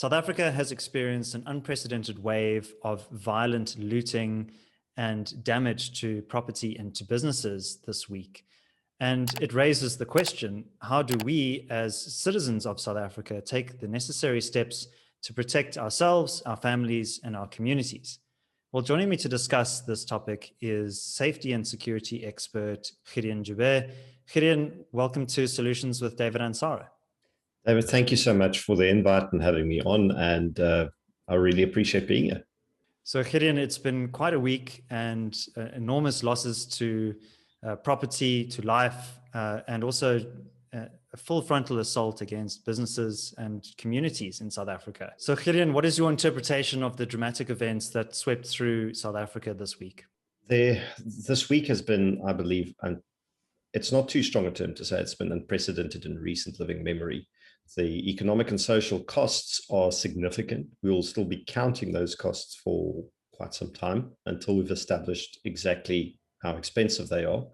South Africa has experienced an unprecedented wave of violent looting and damage to property and to businesses this week. And it raises the question, how do we as citizens of South Africa take the necessary steps to protect ourselves, our families, and our communities? Well, joining me to discuss this topic is safety and security expert Gideon Joubert. Gideon, welcome to Solutions with David Ansara. David, thank you so much for the invite and having me on, and I really appreciate being here. So Gideon, it's been quite a week and enormous losses to property, to life, and also a full frontal assault against businesses and communities in South Africa. So Gideon, what is your interpretation of the dramatic events that swept through South Africa this week? This week has been, I believe, and it's not too strong a term to say it's been unprecedented in recent living memory. The economic and social costs are significant. We will still be counting those costs for quite some time until we've established exactly how expensive they are.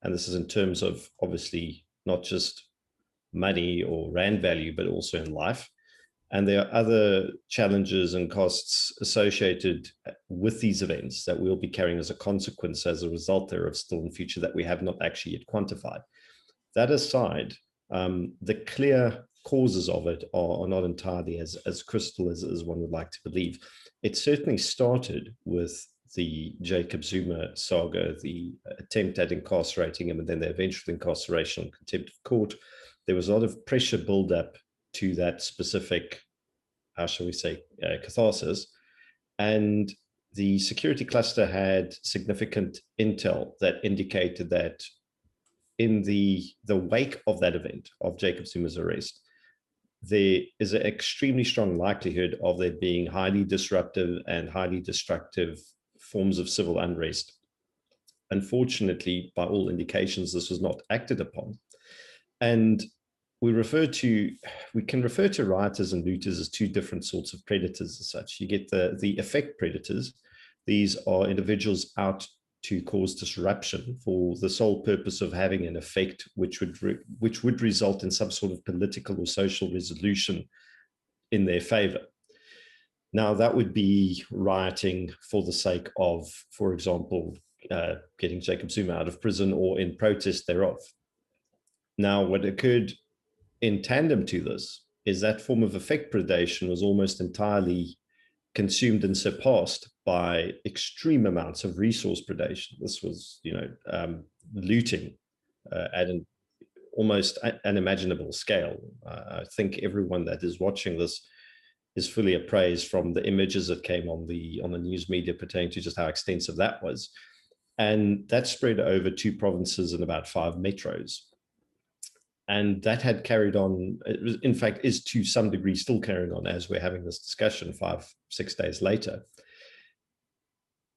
And this is in terms of obviously not just money or rand value, but also in life. And there are other challenges and costs associated with these events that we'll be carrying as a consequence as a result thereof still in the future that we have not actually yet quantified. That aside, the clear causes of it are not entirely as crystal as one would like to believe. It certainly started with the Jacob Zuma saga, the attempt at incarcerating him and then the eventual incarceration on contempt of court. There was a lot of pressure build-up to that specific, how shall we say, catharsis. And the security cluster had significant intel that indicated that in the wake of that event, of Jacob Zuma's arrest, there is an extremely strong likelihood of there being highly disruptive and highly destructive forms of civil unrest. Unfortunately, by all indications, this was not acted upon. And we can refer to rioters and looters as two different sorts of predators as such. You get the effect predators. These are individuals out to cause disruption for the sole purpose of having an effect which would result in some sort of political or social resolution in their favor. Now, that would be rioting for the sake of, for example, getting Jacob Zuma out of prison or in protest thereof. Now, what occurred in tandem to this is that form of effect predation was almost entirely consumed and surpassed by extreme amounts of resource predation. This was, looting at an almost unimaginable scale. I think everyone that is watching this is fully appraised from the images that came on the news media pertaining to just how extensive that was. And that spread over 2 provinces and about 5 metros. And that had carried on, in fact, is to some degree still carrying on as we're having this discussion 5-6 days later.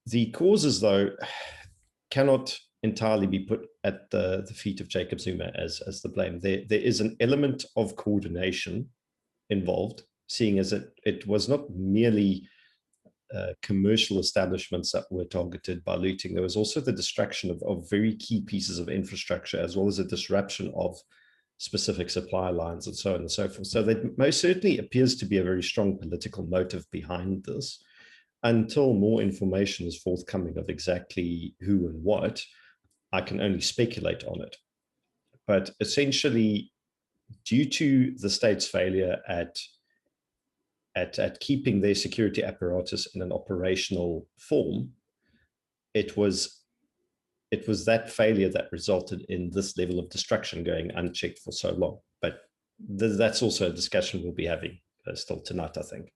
The causes, though, cannot entirely be put at the feet of Jacob Zuma as the blame. There is an element of coordination involved, seeing as it was not merely commercial establishments that were targeted by looting. There was also the destruction of very key pieces of infrastructure, as well as a disruption of specific supply lines and so on and so forth. So there most certainly appears to be a very strong political motive behind this. Until more information is forthcoming of exactly who and what, I can only speculate on it. But essentially, due to the state's failure at keeping their security apparatus in an operational form, it was that failure that resulted in this level of destruction going unchecked for so long. But that's also a discussion we'll be having still tonight, I think.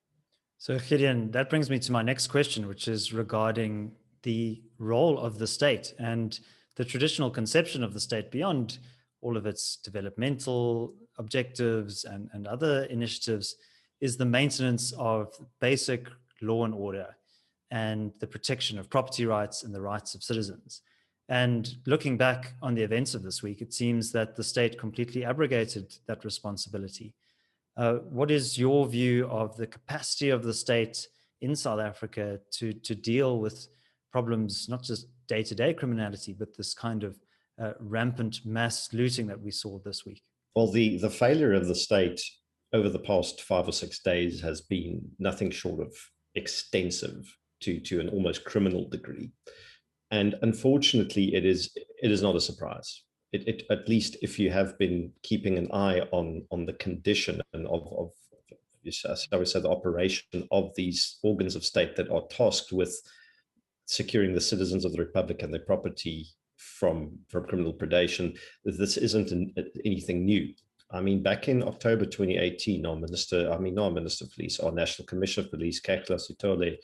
So Gideon, that brings me to my next question, which is regarding the role of the state and the traditional conception of the state beyond all of its developmental objectives and other initiatives is the maintenance of basic law and order and the protection of property rights and the rights of citizens. And looking back on the events of this week, it seems that the state completely abrogated that responsibility. What is your view of the capacity of the state in South Africa to deal with problems, not just day-to-day criminality, but this kind of rampant mass looting that we saw this week? Well, the failure of the state over the past 5 or 6 days has been nothing short of extensive to an almost criminal degree. And unfortunately, it is not a surprise. At least if you have been keeping an eye on the condition and of shall we say, the operation of these organs of state that are tasked with securing the citizens of the Republic and their property from criminal predation, this isn't anything new. I mean, back in October 2018, our Minister of Police, our National Commissioner of Police, Kakla Sitole,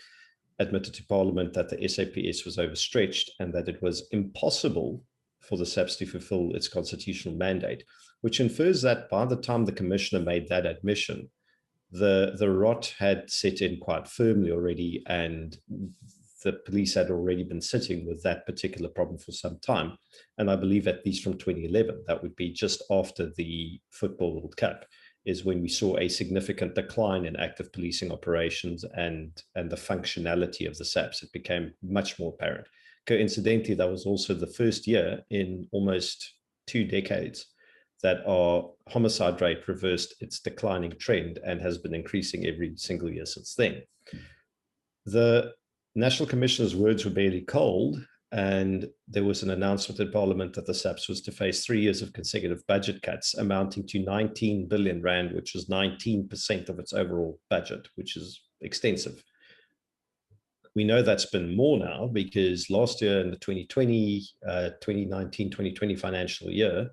admitted to Parliament that the SAPS was overstretched and that it was impossible for the SAPS to fulfill its constitutional mandate, which infers that by the time the Commissioner made that admission, the rot had set in quite firmly already, and the police had already been sitting with that particular problem for some time. And I believe at least from 2011, that would be just after the Football World Cup, is when we saw a significant decline in active policing operations and the functionality of the SAPS. It became much more apparent. Coincidentally, that was also the first year in almost 2 decades that our homicide rate reversed its declining trend and has been increasing every single year since then. The National Commissioner's words were barely cold, and there was an announcement in Parliament that the SAPS was to face 3 years of consecutive budget cuts amounting to 19 billion rand, which is 19% of its overall budget, which is extensive. We know that's been more now because last year in the 2019-2020 financial year,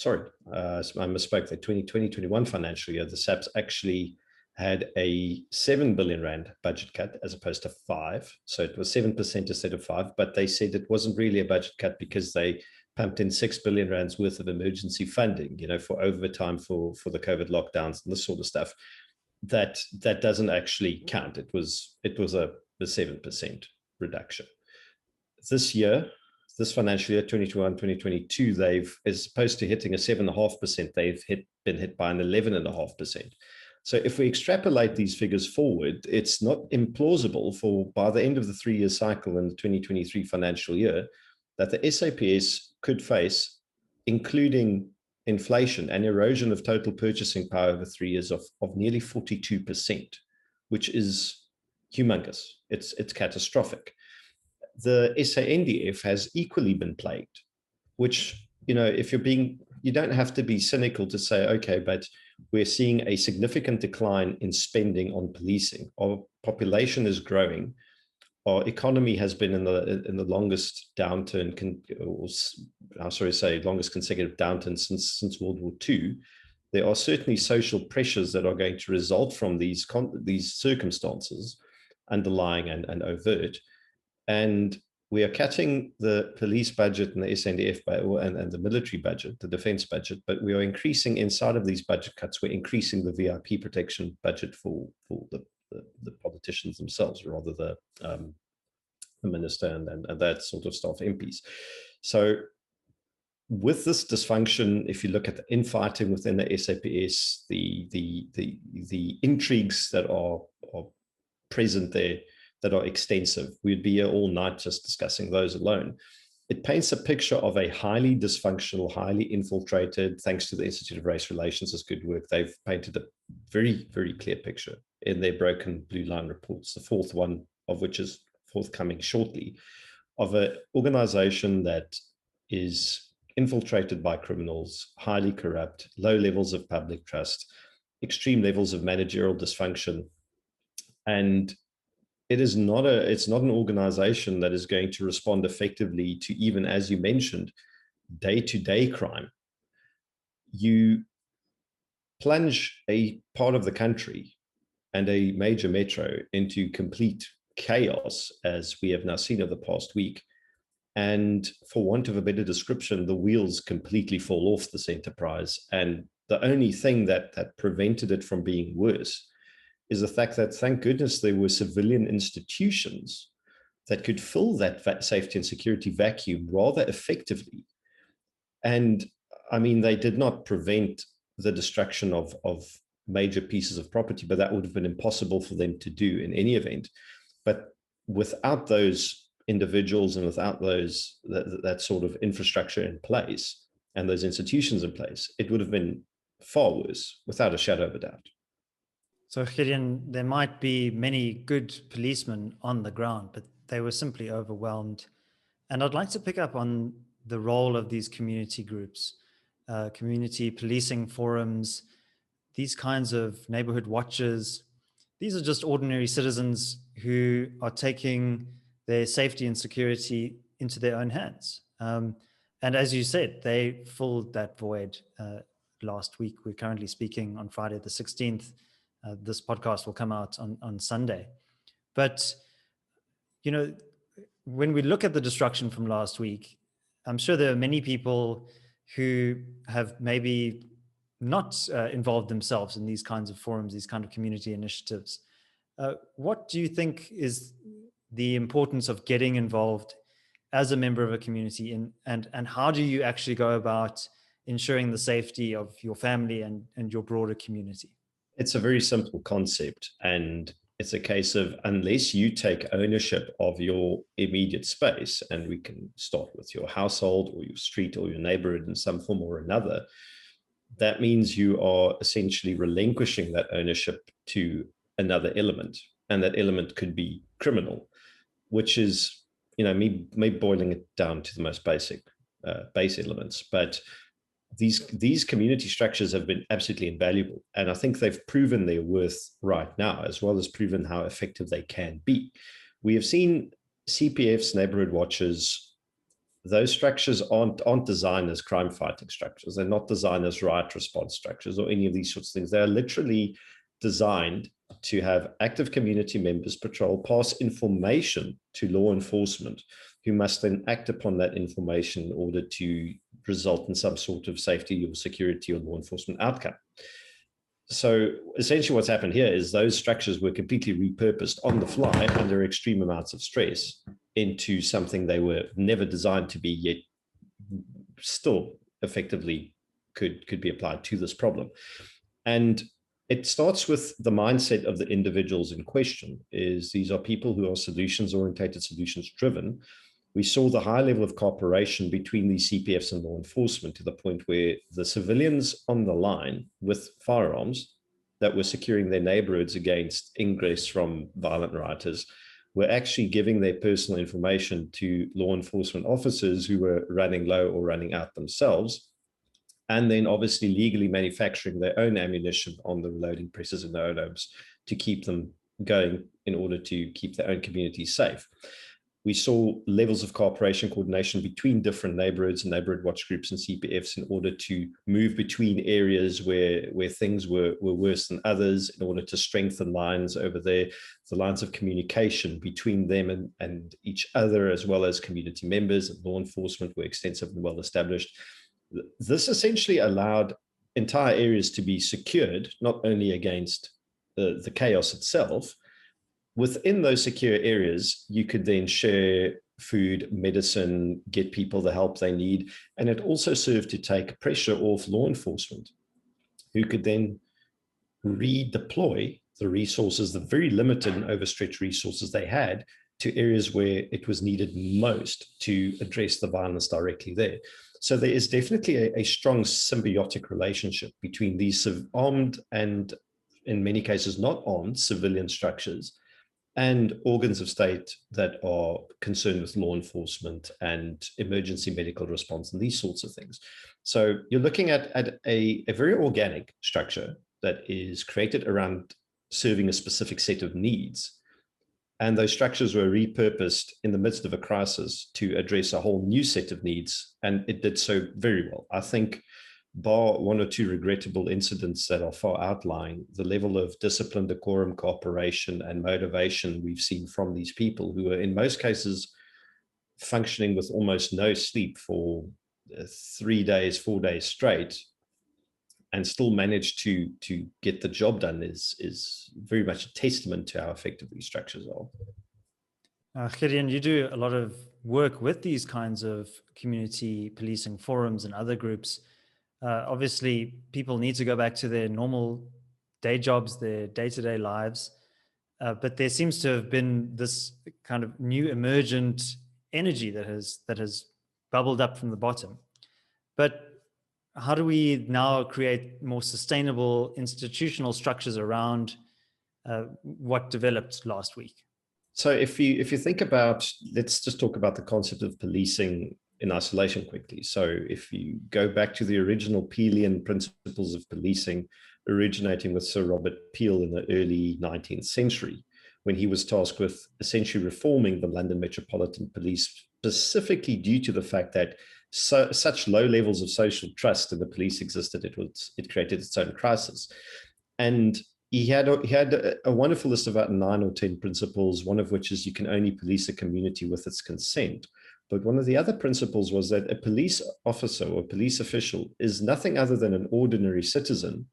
I misspoke, the 2020-21 financial year, the SAPS actually had a 7 billion rand budget cut as opposed to 5. So it was 7% instead of 5, but they said it wasn't really a budget cut because they pumped in 6 billion rands worth of emergency funding, for overtime for the COVID lockdowns and this sort of stuff. That doesn't actually count. It was a 7% reduction. This year, this financial year, 2021-2022, they've, as opposed to hitting a 7.5%, they've been hit by an 11.5%. So if we extrapolate these figures forward, it's not implausible for by the end of the 3-year cycle in the 2023 financial year that the SAPS could face, including inflation and erosion of total purchasing power over 3 years of nearly 42%, which is humongous. It's catastrophic. The SANDF has equally been plagued, which, if you don't have to be cynical to say, okay, but we're seeing a significant decline in spending on policing. Our population is growing. Our economy has been in the longest downturn, longest consecutive downturn since World War II. There are certainly social pressures that are going to result from these circumstances, underlying and overt. And we are cutting the police budget and the SANDF and the military budget, the defense budget, but we are increasing inside of these budget cuts, we're increasing the VIP protection budget for the politicians themselves, or rather the minister and that sort of staff, MPs. So with this dysfunction, if you look at the infighting within the SAPS, the intrigues that are present there, that are extensive. We'd be here all night just discussing those alone. It paints a picture of a highly dysfunctional, highly infiltrated, thanks to the Institute of Race Relations, as good work. They've painted a very, very clear picture in their broken blue line reports, the fourth one of which is forthcoming shortly, of an organization that is infiltrated by criminals, highly corrupt, low levels of public trust, extreme levels of managerial dysfunction. And it's not an organization that is going to respond effectively to, even as you mentioned, day-to-day crime. You plunge a part of the country and a major metro into complete chaos, as we have now seen over the past week. And for want of a better description, the wheels completely fall off this enterprise. And the only thing that prevented it from being worse is the fact that, thank goodness, there were civilian institutions that could fill that safety and security vacuum rather effectively. And I mean, they did not prevent the destruction of major pieces of property, but that would have been impossible for them to do in any event. But without those individuals and without that sort of infrastructure in place and those institutions in place, it would have been far worse, without a shadow of a doubt. So, Gideon, there might be many good policemen on the ground, but they were simply overwhelmed. And I'd like to pick up on the role of these community groups, community policing forums, these kinds of neighborhood watches. These are just ordinary citizens who are taking their safety and security into their own hands. And as you said, they filled that void last week. We're currently speaking on Friday the 16th. This podcast will come out on Sunday. But, you know, when we look at the destruction from last week, I'm sure there are many people who have maybe not involved themselves in these kinds of forums, these kind of community initiatives. What do you think is the importance of getting involved as a member of a community, and how do you actually go about ensuring the safety of your family and your broader community? It's a very simple concept, and it's a case of unless you take ownership of your immediate space, and we can start with your household or your street or your neighborhood in some form or another, that means you are essentially relinquishing that ownership to another element, and that element could be criminal, which is, me boiling it down to the most basic base elements. But these community structures have been absolutely invaluable, and I think they've proven their worth right now, as well as proven how effective they can be. We have seen CPFs, neighborhood watches. Those structures aren't designed as crime fighting structures. They're not designed as riot response structures or any of these sorts of things. They're literally designed to have active community members patrol, pass information to law enforcement, who must then act upon that information in order to result in some sort of safety or security or law enforcement outcome. So essentially what's happened here is those structures were completely repurposed on the fly under extreme amounts of stress into something they were never designed to be, yet still effectively could be applied to this problem. And it starts with the mindset of the individuals in question. Is these are people who are solutions orientated, solutions driven. We saw the high level of cooperation between these CPFs and law enforcement, to the point where the civilians on the line with firearms that were securing their neighborhoods against ingress from violent rioters were actually giving their personal information to law enforcement officers who were running low or running out themselves, and then obviously legally manufacturing their own ammunition on the reloading presses in their own homes to keep them going in order to keep their own communities safe. We saw levels of cooperation, coordination between different neighborhoods and neighborhood watch groups and CPFs in order to move between areas where things were worse than others, in order to strengthen lines over there. The lines of communication between them and each other, as well as community members and law enforcement, were extensive and well established. This essentially allowed entire areas to be secured, not only against the chaos itself. Within those secure areas, you could then share food, medicine, get people the help they need. And it also served to take pressure off law enforcement, who could then redeploy the resources, the very limited and overstretched resources they had, to areas where it was needed most to address the violence directly there. So there is definitely a strong symbiotic relationship between these armed and, in many cases, not armed civilian structures and organs of state that are concerned with law enforcement and emergency medical response and these sorts of things. So you're looking at a very organic structure that is created around serving a specific set of needs. And those structures were repurposed in the midst of a crisis to address a whole new set of needs. And it did so very well. I think, bar one or two regrettable incidents that are far outlying, the level of discipline, decorum, cooperation, and motivation we've seen from these people, who are in most cases functioning with almost no sleep for 3 days, 4 days straight, and still managed to get the job done, is very much a testament to how effective these structures are. Gideon, you do a lot of work with these kinds of community policing forums and other groups. Obviously, people need to go back to their normal day jobs, their day-to-day lives. But there seems to have been this kind of new emergent energy that has bubbled up from the bottom. But how do we now create more sustainable institutional structures around what developed last week. So if you think about, let's just talk about the concept of policing in isolation quickly. So if you go back to the original Peelian principles of policing, originating with Sir Robert Peel in the early 19th century, when he was tasked with essentially reforming the London Metropolitan Police, specifically due to the fact that such low levels of social trust in the police existed, it created its own crisis. And he had a wonderful list of about 9 or 10 principles, one of which is you can only police a community with its consent. But one of the other principles was that a police officer or police official is nothing other than an ordinary citizen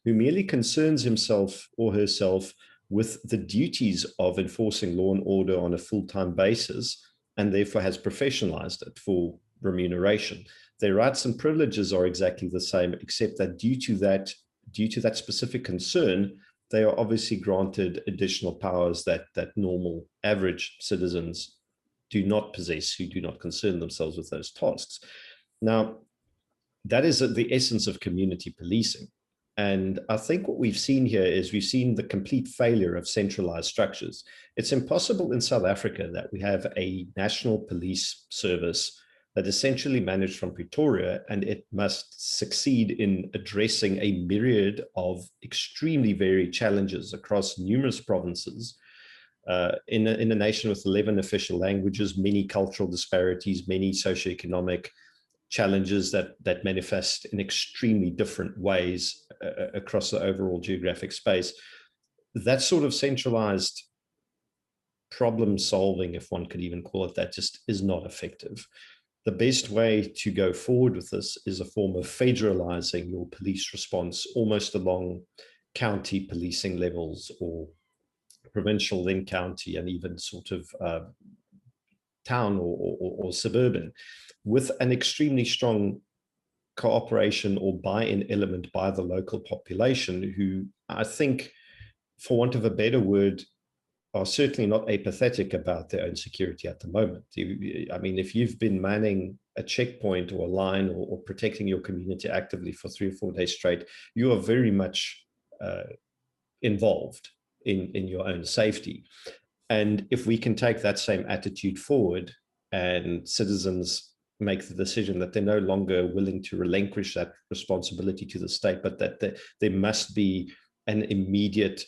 who merely concerns himself or herself with the duties of enforcing law and order on a full-time basis, and therefore has professionalized it for remuneration. Their rights and privileges are exactly the same, except that due to that specific concern, they are obviously granted additional powers that normal average citizens do not possess, who do not concern themselves with those tasks. Now, that is the essence of community policing. And I think what we've seen here is we've seen the complete failure of centralized structures. It's impossible in South Africa that we have a national police service that is centrally managed from Pretoria, and it must succeed in addressing a myriad of extremely varied challenges across numerous provinces in a nation with 11 official languages, many cultural disparities, many socioeconomic challenges that manifest in extremely different ways across the overall geographic space. That sort of centralized problem solving, if one could even call it that, just is not effective. The best way to go forward with this is a form of federalizing your police response almost along county policing levels, or provincial, then county, and even sort of town or suburban, with an extremely strong cooperation or buy-in element by the local population, who I think, for want of a better word, are certainly not apathetic about their own security at the moment. I mean, if you've been manning a checkpoint or a line or protecting your community actively for 3 or 4 days straight, you are very much involved in your own safety. And if we can take that same attitude forward, and citizens make the decision that they're no longer willing to relinquish that responsibility to the state, but that there must be an immediate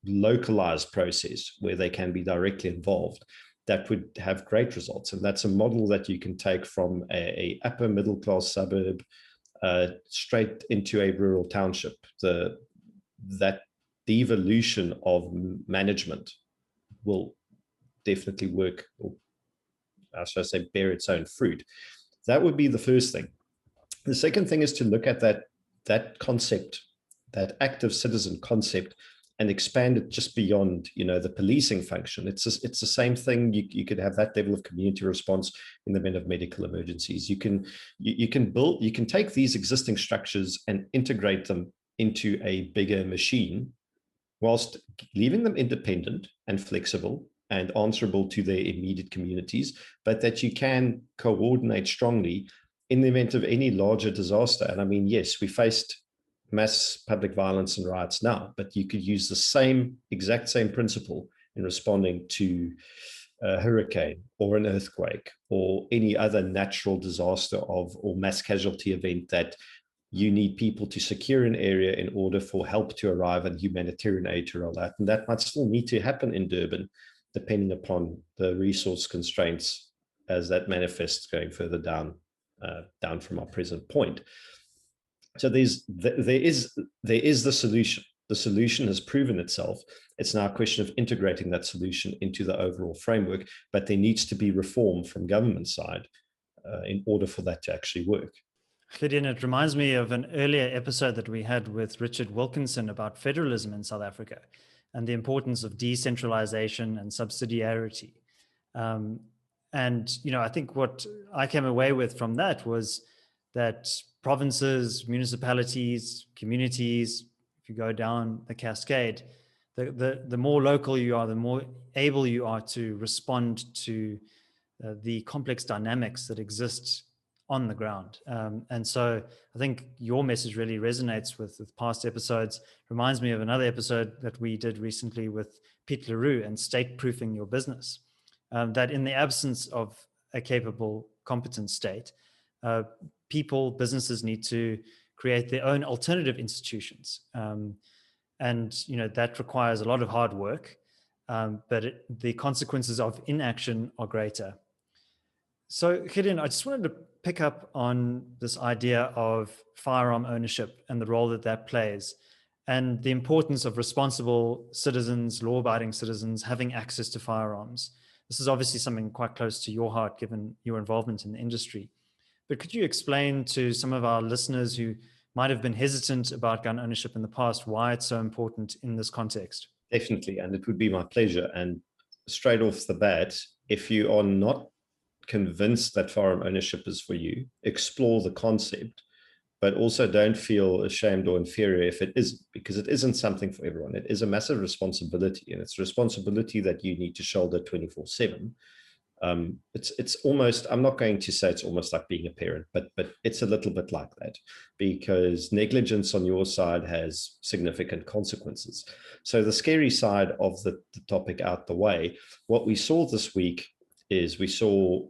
localized process where they can be directly involved, that would have great results. And that's a model that you can take from a upper middle class suburb straight into a rural township. That devolution of management will definitely work, or should I say, bear its own fruit. That would be the first thing. The second thing is to look at that concept, that active citizen concept, and expand it just beyond, the policing function. It's the same thing. You could have that level of community response in the event of medical emergencies. You can take these existing structures and integrate them into a bigger machine, whilst leaving them independent and flexible and answerable to their immediate communities, but that you can coordinate strongly in the event of any larger disaster. And I mean, yes, we faced mass public violence and riots now, but you could use the exact same principle in responding to a hurricane or an earthquake or any other natural disaster or mass casualty event that you need people to secure an area in order for help to arrive and humanitarian aid to roll out. And that might still need to happen in Durban, depending upon the resource constraints as that manifests going further down from our present point. So there is the solution. The solution has proven itself. It's now a question of integrating that solution into the overall framework, but there needs to be reform from government side in order for that to actually work. Gideon, it reminds me of an earlier episode that we had with Richard Wilkinson about federalism in South Africa and the importance of decentralization and subsidiarity. And, I think what I came away with from that was that provinces, municipalities, communities, if you go down the cascade, the more local you are, the more able you are to respond to the complex dynamics that exist on the ground. And so I think your message really resonates with past episodes. Reminds me of another episode that we did recently with Pete LaRue and state-proofing your business. That in the absence of a capable, competent state, businesses need to create their own alternative institutions. And that requires a lot of hard work, but the consequences of inaction are greater. So, Gideon, I just wanted to pick up on this idea of firearm ownership and the role that plays, and the importance of responsible citizens, law-abiding citizens, having access to firearms. This is obviously something quite close to your heart, given your involvement in the industry. But could you explain to some of our listeners who might have been hesitant about gun ownership in the past why it's so important in this context? Definitely, and it would be my pleasure. And straight off the bat, if you are not convinced that firearm ownership is for you, explore the concept, but also don't feel ashamed or inferior if it isn't, because it isn't something for everyone. It is a massive responsibility, and it's a responsibility that you need to shoulder 24/7. It's almost, I'm not going to say it's almost like being a parent, but it's a little bit like that, because negligence on your side has significant consequences. So the scary side of the topic out the way, what we saw this week is we saw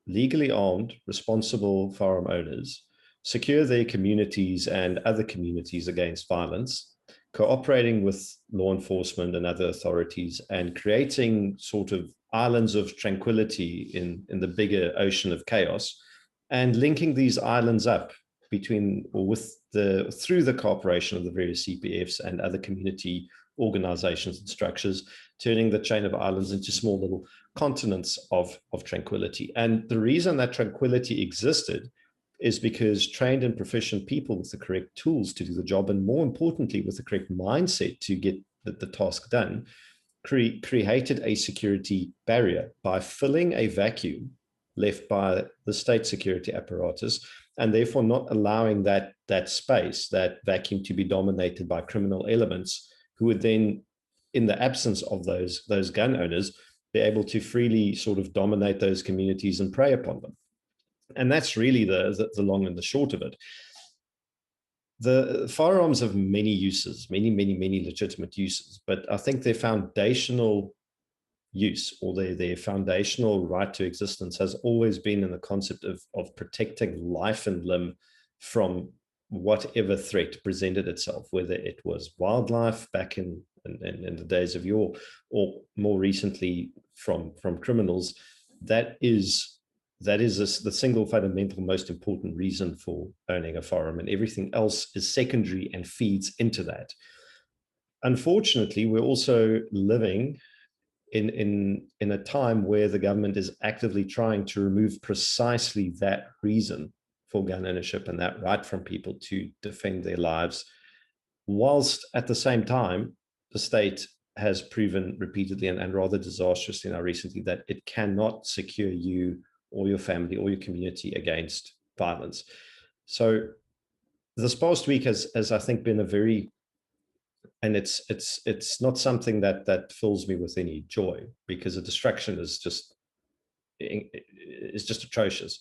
legally armed, responsible firearm owners secure their communities and other communities against violence, cooperating with law enforcement and other authorities, and creating sort of islands of tranquility in the bigger ocean of chaos, and linking these islands up through the cooperation of the various CPFs and other community organizations and structures, turning the chain of islands into small little continents of tranquility. And the reason that tranquility existed is because trained and proficient people with the correct tools to do the job, and more importantly, with the correct mindset to get the task done, created a security barrier by filling a vacuum left by the state security apparatus, and therefore not allowing that space, that vacuum, to be dominated by criminal elements who would then, in the absence of those gun owners, be able to freely sort of dominate those communities and prey upon them. And that's really the long and the short of it. The firearms have many uses, many legitimate uses, but I think their foundational use, or their foundational right to existence, has always been in the concept of protecting life and limb from whatever threat presented itself, whether it was wildlife back in the days of yore, or more recently from criminals. That is the single fundamental most important reason for owning a firearm, and everything else is secondary and feeds into that. Unfortunately, we're also living in a time where the government is actively trying to remove precisely that reason for gun ownership and that right from people to defend their lives, whilst at the same time the state has proven repeatedly and rather disastrously now recently that it cannot secure you or your family or your community against violence. So this past week has I think been a very, and it's not something that fills me with any joy, because the destruction is just atrocious.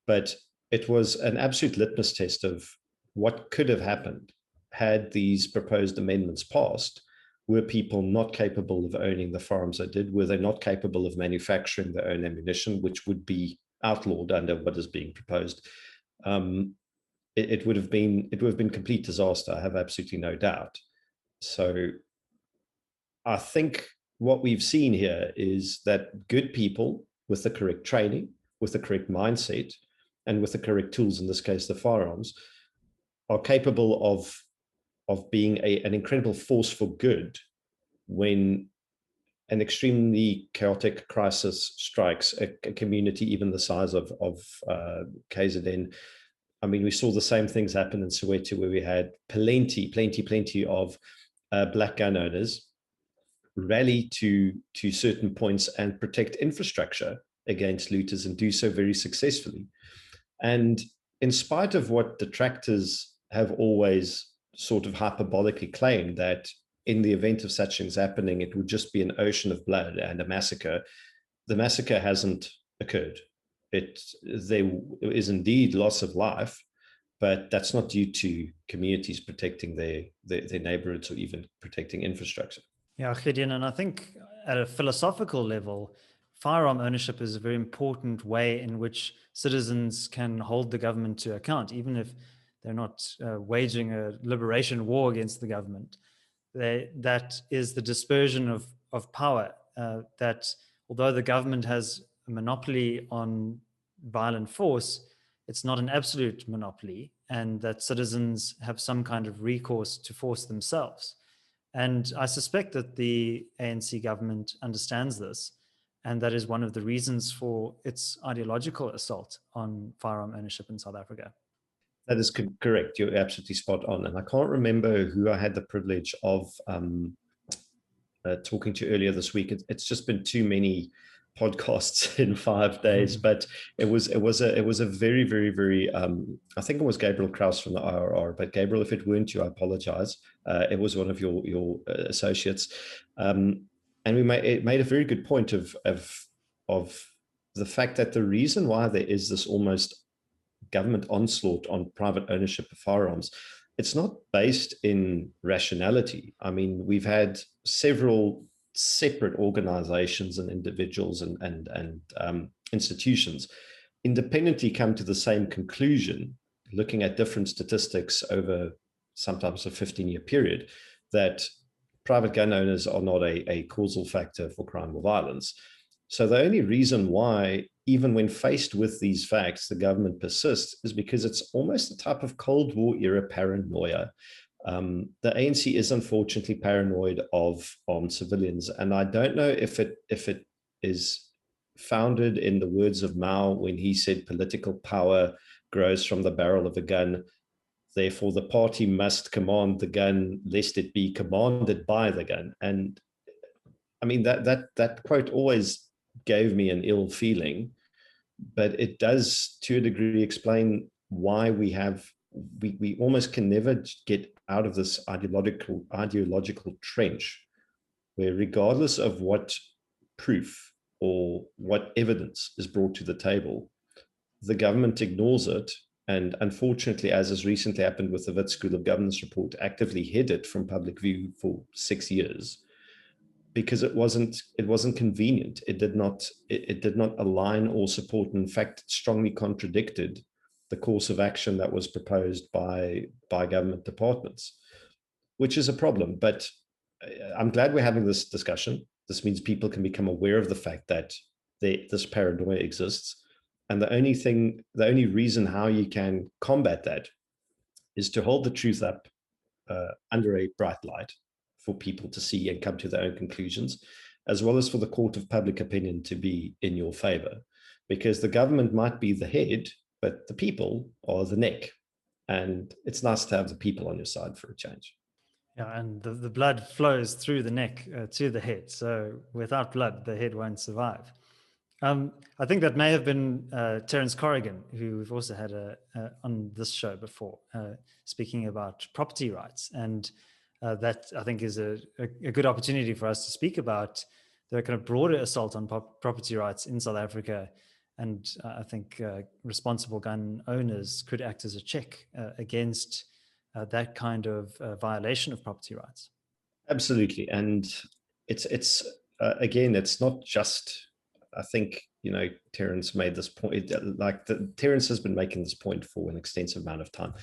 But it was an absolute litmus test of what could have happened had these proposed amendments passed. Were people not capable of owning the firearms they did? Were they not capable of manufacturing their own ammunition, which would be outlawed under what is being proposed? It would have been complete disaster. I have absolutely no doubt. So I think what we've seen here is that good people with the correct training, with the correct mindset, and with the correct tools, in this case the firearms, are capable of being an incredible force for good when an extremely chaotic crisis strikes a community even the size of KZN. I mean, we saw the same things happen in Soweto, where we had plenty of black gun owners rally to certain points and protect infrastructure against looters, and do so very successfully. And in spite of what detractors have always sort of hyperbolically claimed, that in the event of such things happening, it would just be an ocean of blood and a massacre, the massacre hasn't occurred. there is indeed loss of life, but that's not due to communities protecting their neighborhoods or even protecting infrastructure. Yeah, Gideon, and I think at a philosophical level, firearm ownership is a very important way in which citizens can hold the government to account, even if they're not waging a liberation war against the government. That is the dispersion of power, that although the government has a monopoly on violent force, it's not an absolute monopoly, and that citizens have some kind of recourse to force themselves. And I suspect that the ANC government understands this, and that is one of the reasons for its ideological assault on firearm ownership in South Africa. That is correct. You're absolutely spot on. And I can't remember who I had the privilege of talking to earlier this week. It's just been too many podcasts in 5 days, but it was a very, very, very I think it was Gabriel Kraus from the IRR, but Gabriel, if it weren't you, I apologize. It was one of your associates, and we made a very good point of the fact that the reason why there is this almost government onslaught on private ownership of firearms, it's not based in rationality. I mean, we've had several separate organizations and individuals and institutions independently come to the same conclusion, looking at different statistics over sometimes a 15-year period, that private gun owners are not a causal factor for crime or violence. So the only reason why, even when faced with these facts, the government persists is because it's almost a type of Cold War era paranoia. The ANC is unfortunately paranoid of civilians, and I don't know if it is founded in the words of Mao when he said political power grows from the barrel of a gun. Therefore, the party must command the gun, lest it be commanded by the gun. And I mean, that quote always gave me an ill feeling, but it does, to a degree, explain why we almost can never get out of this ideological trench, where regardless of what proof or what evidence is brought to the table, the government ignores it. And unfortunately, as has recently happened with the Wit School of Governance report, actively hid it from public view for 6 years, because it wasn't convenient. It did not align or support. In fact, it strongly contradicted the course of action that was proposed by government departments, which is a problem. But I'm glad we're having this discussion. This means people can become aware of the fact that this paranoia exists. And the only reason how you can combat that is to hold the truth up under a bright light for people to see and come to their own conclusions, as well as for the court of public opinion to be in your favor. Because the government might be the head, but the people are the neck. And it's nice to have the people on your side for a change. Yeah, and the blood flows through the neck to the head. So without blood, the head won't survive. I think that may have been Terence Corrigan, who we've also had on this show before, speaking about property rights. And that, I think, is a good opportunity for us to speak about the kind of broader assault on property rights in South Africa. And I think responsible gun owners could act as a check against that kind of violation of property rights. Absolutely. And it's again, it's not just, I think, Terence made this point, Terence has been making this point for an extensive amount of time.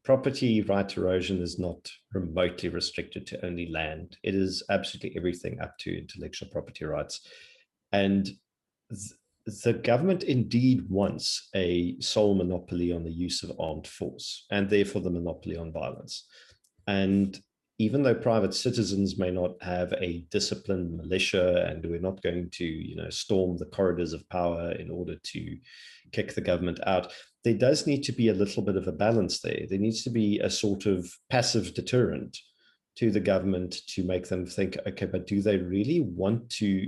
Property right erosion is not remotely restricted to only land. It is absolutely everything up to intellectual property rights. And the government indeed wants a sole monopoly on the use of armed force, and therefore the monopoly on violence. And even though private citizens may not have a disciplined militia, and we're not going to, storm the corridors of power in order to kick the government out, there does need to be a little bit of a balance there. There needs to be a sort of passive deterrent to the government to make them think, okay, but do they really want to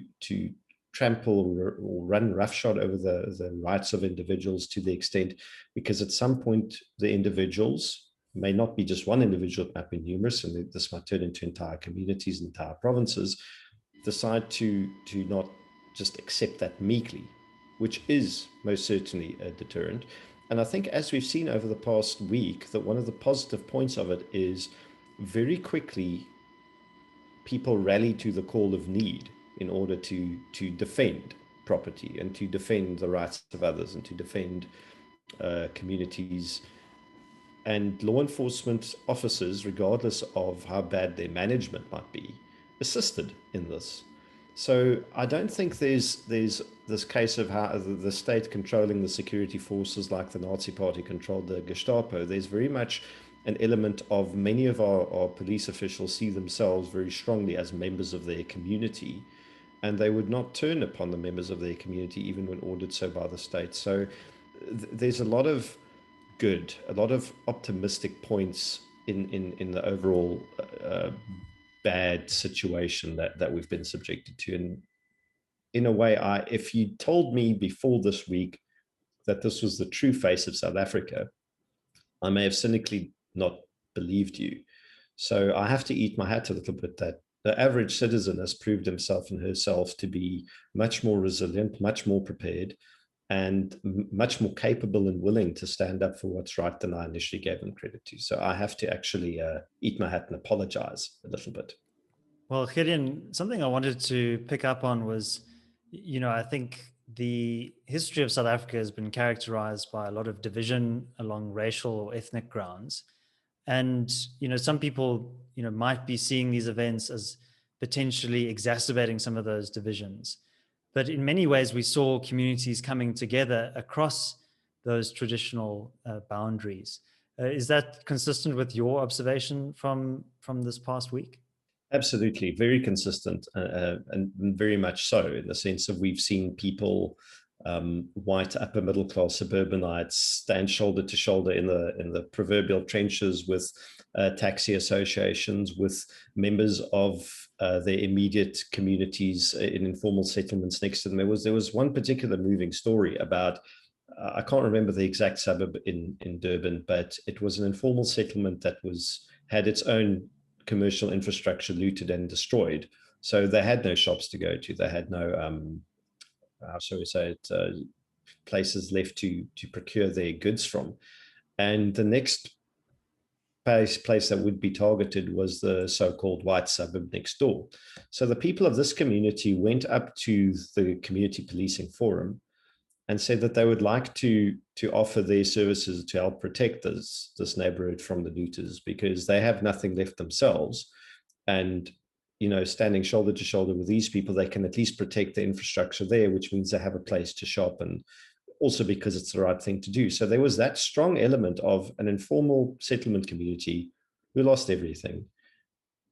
trample or run roughshod over the rights of individuals to the extent, because at some point the individuals may not be just one individual, it might be numerous, and this might turn into entire communities, entire provinces, decide to not just accept that meekly, which is most certainly a deterrent. And I think, as we've seen over the past week, that one of the positive points of it is very quickly people rally to the call of need in order to defend property and to defend the rights of others and to defend communities. And law enforcement officers, regardless of how bad their management might be, assisted in this. So I don't think there's this case of how the state controlling the security forces like the Nazi Party controlled the Gestapo. There's very much an element of many of our police officials see themselves very strongly as members of their community, and they would not turn upon the members of their community even when ordered so by the state. So there's a lot of good, a lot of optimistic points in the overall bad situation that we've been subjected to. And in a way, if you told me before this week that this was the true face of South Africa, I may have cynically not believed you. So I have to eat my hat a little bit that the average citizen has proved himself and herself to be much more resilient, much more prepared, and much more capable and willing to stand up for what's right than I initially gave them credit to. So I have to actually eat my hat and apologize a little bit. Well, Gideon, something I wanted to pick up on was, I think the history of South Africa has been characterized by a lot of division along racial or ethnic grounds. And, some people, might be seeing these events as potentially exacerbating some of those divisions. But in many ways, we saw communities coming together across those traditional boundaries. Is that consistent with your observation from this past week? Absolutely, very consistent, and very much so, in the sense of we've seen people, white upper middle class suburbanites, stand shoulder to shoulder in the proverbial trenches with taxi associations, with members of their immediate communities in informal settlements next to them. There was one particular moving story about. I can't remember the exact suburb in Durban, but it was an informal settlement that had its own commercial infrastructure looted and destroyed. So they had no shops to go to. They had no, how shall we say it, places left to procure their goods from. And the next place that would be targeted was the so-called white suburb next door. So the people of this community went up to the community policing forum and said that they would like to offer their services to help protect this neighborhood from the looters, because they have nothing left themselves. And, standing shoulder to shoulder with these people, they can at least protect the infrastructure there, which means they have a place to shop, and also because it's the right thing to do. So there was that strong element of an informal settlement community who lost everything,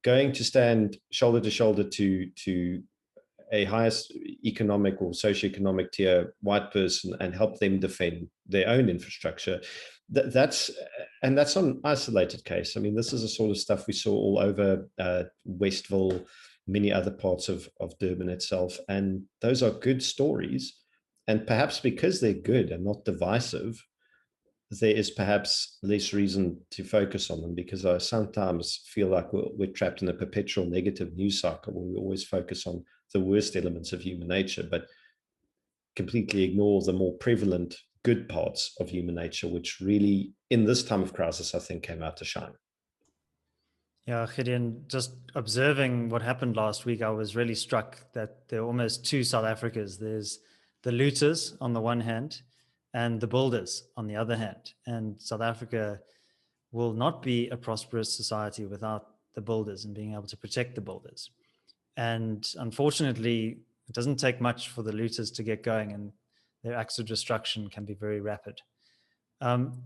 going to stand shoulder to shoulder to a highest economic or socioeconomic tier white person and help them defend their own infrastructure. That's an isolated case. I mean, this is the sort of stuff we saw all over Westville, many other parts of Durban itself. And those are good stories. And perhaps because they're good and not divisive, there is perhaps less reason to focus on them, because I sometimes feel like we're trapped in a perpetual negative news cycle where we always focus on the worst elements of human nature, but completely ignore the more prevalent good parts of human nature, which really, in this time of crisis, I think came out to shine. Yeah, Gideon, just observing what happened last week, I was really struck that there are almost two South Africas. There's the looters on the one hand and the builders on the other hand. And South Africa will not be a prosperous society without the builders and being able to protect the builders. And unfortunately, it doesn't take much for the looters to get going, and their acts of destruction can be very rapid.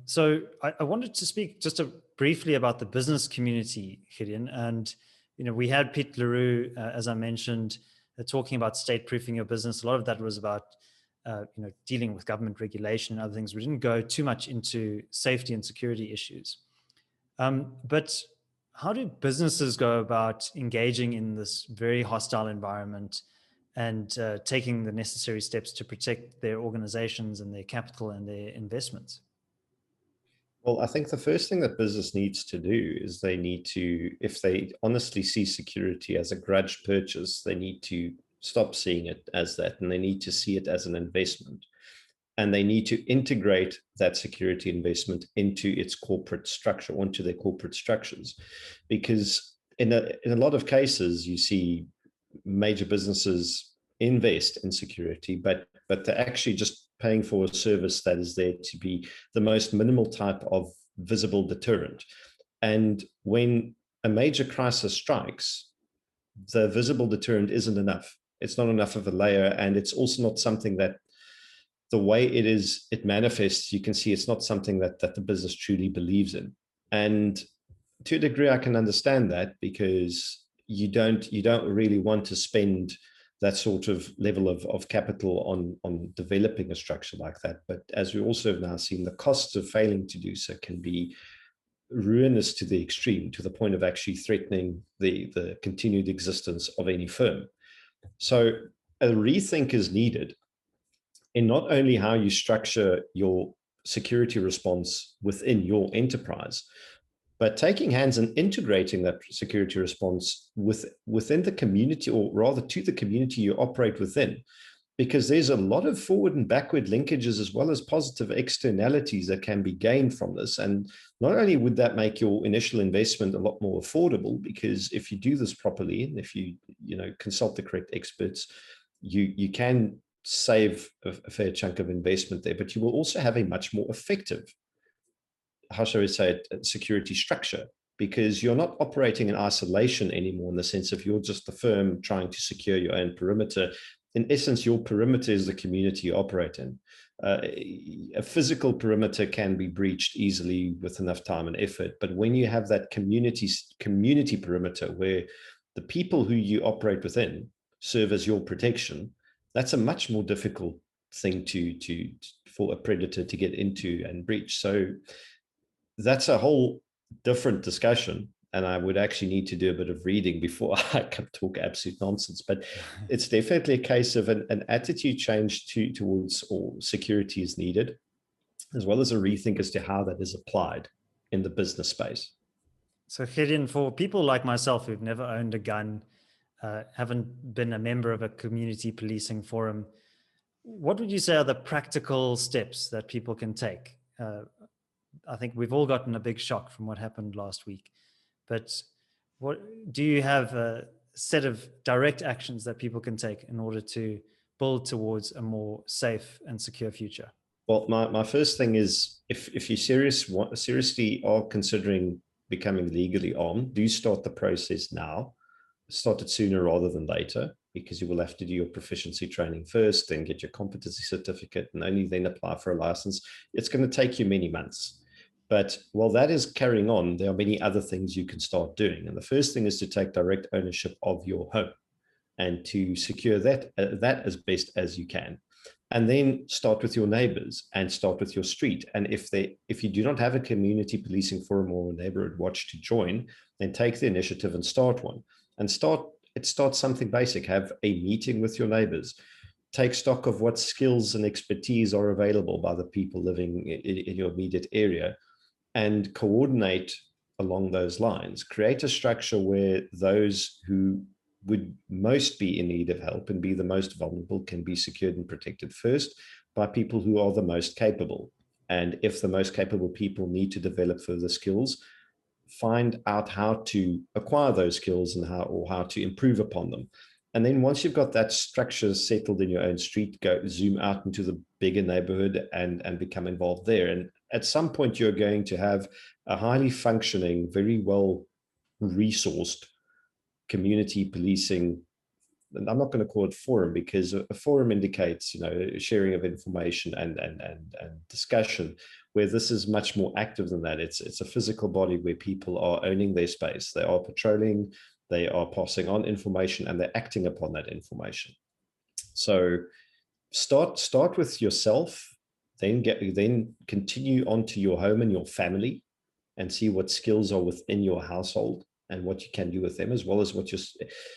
So I wanted to speak just briefly about the business community, Gideon. And, we had Pete Leroux, as I mentioned, talking about state-proofing your business. A lot of that was about, dealing with government regulation and other things. We didn't go too much into safety and security issues. But how do businesses go about engaging in this very hostile environment and taking the necessary steps to protect their organizations and their capital and their investments? Well, I think the first thing that business needs to do is they need to, if they honestly see security as a grudge purchase, they need to stop seeing it as that, and they need to see it as an investment. And they need to integrate that security investment into its corporate structure, onto their corporate structures. Because in a lot of cases, you see major businesses invest in security, but they're actually just paying for a service that is there to be the most minimal type of visible deterrent. And when a major crisis strikes, the visible deterrent isn't enough. It's not enough of a layer, and it's also not something that, the way it manifests, you can see it's not something that the business truly believes in. And to a degree, I can understand that, because you don't really want to spend that sort of level of capital on developing a structure like that. But as we also have now seen, the costs of failing to do so can be ruinous to the extreme, to the point of actually threatening the continued existence of any firm. So a rethink is needed in not only how you structure your security response within your enterprise, but taking hands and integrating that security response within the community, or rather to the community you operate within, because there's a lot of forward and backward linkages, as well as positive externalities that can be gained from this. And not only would that make your initial investment a lot more affordable, because if you do this properly, and if you consult the correct experts, you can save a fair chunk of investment there, but you will also have a much more effective, how shall we say it, security structure, because you're not operating in isolation anymore, in the sense of you're just the firm trying to secure your own perimeter. In essence, your perimeter is the community you operate in. A physical perimeter can be breached easily with enough time and effort, but when you have that community perimeter, where the people who you operate within serve as your protection, that's a much more difficult thing for a predator to get into and breach. So that's a whole different discussion, and I would actually need to do a bit of reading before I can talk absolute nonsense. But it's definitely a case of an attitude change towards security is needed, as well as a rethink as to how that is applied in the business space. So Gideon, for people like myself who've never owned a gun, haven't been a member of a community policing forum, what would you say are the practical steps that people can take? I think we've all gotten a big shock from what happened last week, but what do you have a set of direct actions that people can take in order to build towards a more safe and secure future? Well, my first thing is, if you seriously are considering becoming legally armed, do start the process now. Start it sooner rather than later, because you will have to do your proficiency training first, then get your competency certificate, and only then apply for a license. It's going to take you many months. But while that is carrying on, there are many other things you can start doing. And the first thing is to take direct ownership of your home and to secure that as best as you can. And then start with your neighbors and start with your street. And if you do not have a community policing forum or a neighborhood watch to join, then take the initiative and start one. And start something basic. Have a meeting with your neighbors. Take stock of what skills and expertise are available by the people living in your immediate area, and coordinate along those lines. Create a structure where those who would most be in need of help and be the most vulnerable can be secured and protected first by people who are the most capable. And if the most capable people need to develop further skills, find out how to acquire those skills and how to improve upon them. And then once you've got that structure settled in your own street, zoom out into the bigger neighborhood and become involved there. And at some point, you're going to have a highly functioning, very well resourced community policing. And I'm not going to call it forum, because a forum indicates, sharing of information and discussion, where this is much more active than that. It's a physical body where people are owning their space. They are patrolling, they are passing on information, and they're acting upon that information. So start with yourself, then continue on to your home and your family, and see what skills are within your household and what you can do with them, as well as what your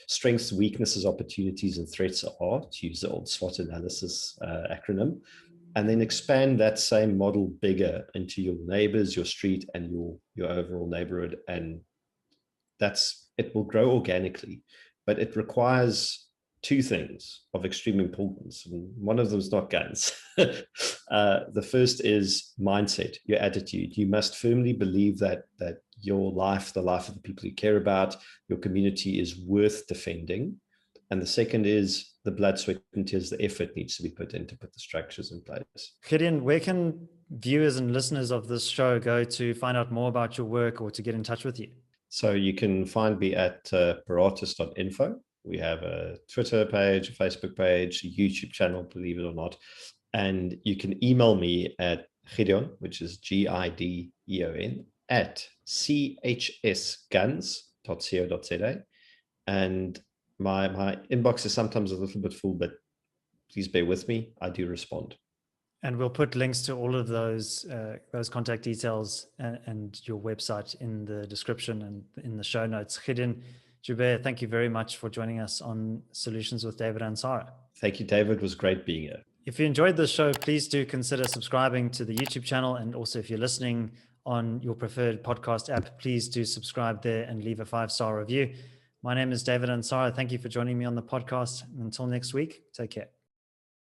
strengths, weaknesses, opportunities, and threats are, to use the old SWOT analysis acronym. And then expand that same model bigger into your neighbors, your street, and your overall neighborhood. And it will grow organically, but it requires two things of extreme importance, and one of them is not guns. The first is mindset, your attitude. You must firmly believe that your life, the life of the people you care about, your community is worth defending. And the second is the blood, sweat, and tears, the effort needs to be put in to put the structures in place. Gideon, where can viewers and listeners of this show go to find out more about your work or to get in touch with you? So you can find me at paratus.info. We have a Twitter page, a Facebook page, a YouTube channel, believe it or not. And you can email me at Gideon, which is Gideon, at chsguns.co.za. And my inbox is sometimes a little bit full, but please bear with me. I do respond. And we'll put links to all of those contact details and your website in the description and in the show notes. Gideon Joubert, thank you very much for joining us on Solutions with David Ansara. Thank you, David. It was great being here. If you enjoyed this show, please do consider subscribing to the YouTube channel. And also, if you're listening on your preferred podcast app, please do subscribe there and leave a 5-star review. My name is David Ansara. Thank you for joining me on the podcast. Until next week, take care.